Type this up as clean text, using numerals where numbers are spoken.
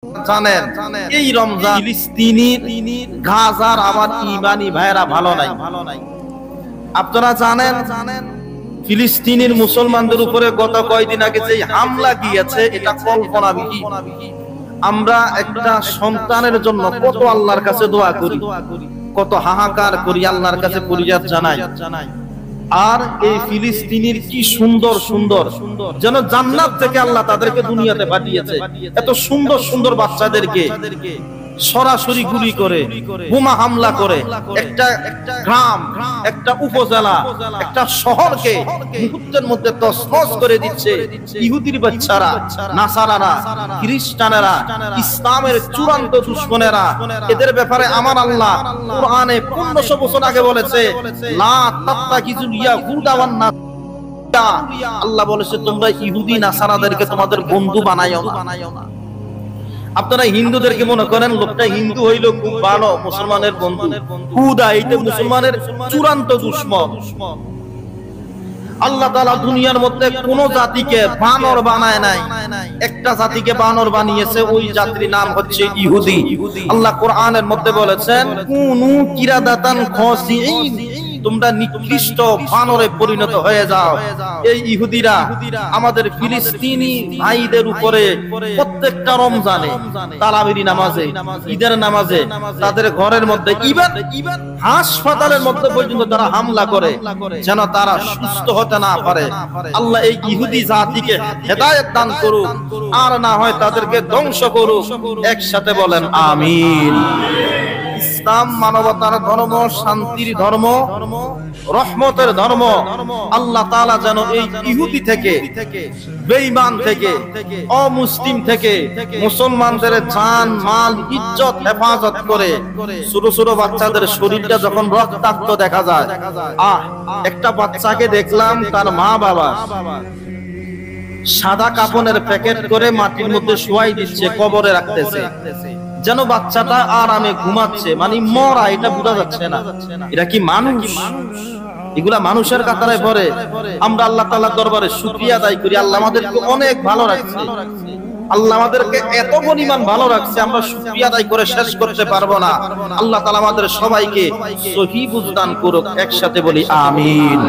জানেন এই রমজান ফিলিস্তিনির গাজার আমার ইমানি ভাইরা ভালো নাই। আপনারা জানেন ফিলিস্তিনির মুসলমানদের উপরে গত কয়েকদিন আগে যে হামলা গিয়েছে এটা কল্পনাবিহীন। আমরা একটা সন্তানের জন্য কত আল্লাহর কাছে দোয়া করি, কত হাহাকার করি, আল্লাহর কাছে ফরিয়াদ জানাই। আর এই ফিলিস্তিনির কি সুন্দর সুন্দর যেন জান্নাত থেকে আল্লাহ তাদেরকে দুনিয়াতে পাঠিয়েছে। এত সুন্দর সুন্দর বাচ্চাদেরকে সরাসরি গুলি করে, বোমা হামলা করে একটা গ্রাম, একটা উপজেলা, একটা শহরকে মুহূর্তের মধ্যে তছনছ করে দিচ্ছে। ইহুদির বাচ্চারা, নাসারারা, খ্রিস্টানেরা, ইসলামের চূড়ান্ত দুশমনেরা, এদের ব্যাপারে আমার আল্লাহ কোরআনে 1500 বছর আগে বলেছে, লা তাত্তাকিজুল ইয়াহুদা ওয়ান নাসারা। আল্লাহ বলেছে তোমরা ইহুদি নাসারাদেরকে তোমাদের বন্ধু বানাইও না। আপনারা হিন্দুদেরকে মনে করেন লোকটা হিন্দু হইল খুব ভালো, মুসলমানের বন্ধু। খুদা এইটা মুসলমানের চূড়ান্ত দুশমন। আল্লাহ তাআলা দুনিয়ার মধ্যে কোন জাতিকে বানর বানায় নাই, একটা জাতিকে বানর বানিয়েছে, ওই জাতির নাম হচ্ছে ইহুদি। আল্লাহ কোরআনের মধ্যে বলেছেন কুনু কিরাদাতান খাসিঈন, তোমরা নিকৃষ্ট বানরে পরিণত হয়ে যাও। এই ইহুদিরা আমাদের ফিলিস্তিনি ভাইদের উপরে প্রত্যেকটা রমজানে, তারাবির নামাজে, ঈদের নামাজে, তাদের ঘরের মধ্যে, ইভেন হাসপাতালের মধ্যে পর্যন্ত তারা হামলা করে যেন তারা সুস্থ হতে না পারে। আল্লাহ এই ইহুদি জাতিকে হেদায়েত দান করুক, আর না হয় তাদেরকে ধ্বংস করুক। একসাথে বলেন আমিন। ইসলাম মানবতার ধর্ম, শান্তির ধর্ম, রহমতের ধর্ম। আল্লাহ তাআলা যেন এই ইহুদি থেকে, বেঈমান থেকে, অমুসলিম থেকে মুসলমানদের জান মাল ইজ্জত হেফাজত করে। ছোট ছোট বাচ্চাদের শরীরটা যখন রক্তাক্ত দেখা যায়, একটা বাচ্চাকে দেখলাম তার মা বাবা সাদা কাপড়ের প্যাকেট করে মাটির মধ্যে শোয়াই দিচ্ছে, কবরে রাখতেছে যেন বাচ্চাটা আরামে ঘুমাচ্ছে। মানে মরা, এটা বোঝা যাচ্ছে না এটা কি মানুষ? এগুলা মানুষের কাতারে পড়ে। আমরা আল্লাহ তাআলার দরবারে শুকরিয়া আদায় করি, আল্লাহ আমাদেরকে অনেক ভালো রাখছে। আল্লাহ আমাদেরকে এত পরিমাণ ভালো রাখছে, আমরা শুকরিয়া আদায় করে শেষ করতে পারবো না। আল্লাহ তাআলা আমাদের সবাইকে সহিহ বুঝ দান করুক। একসাথে বলি আমিন।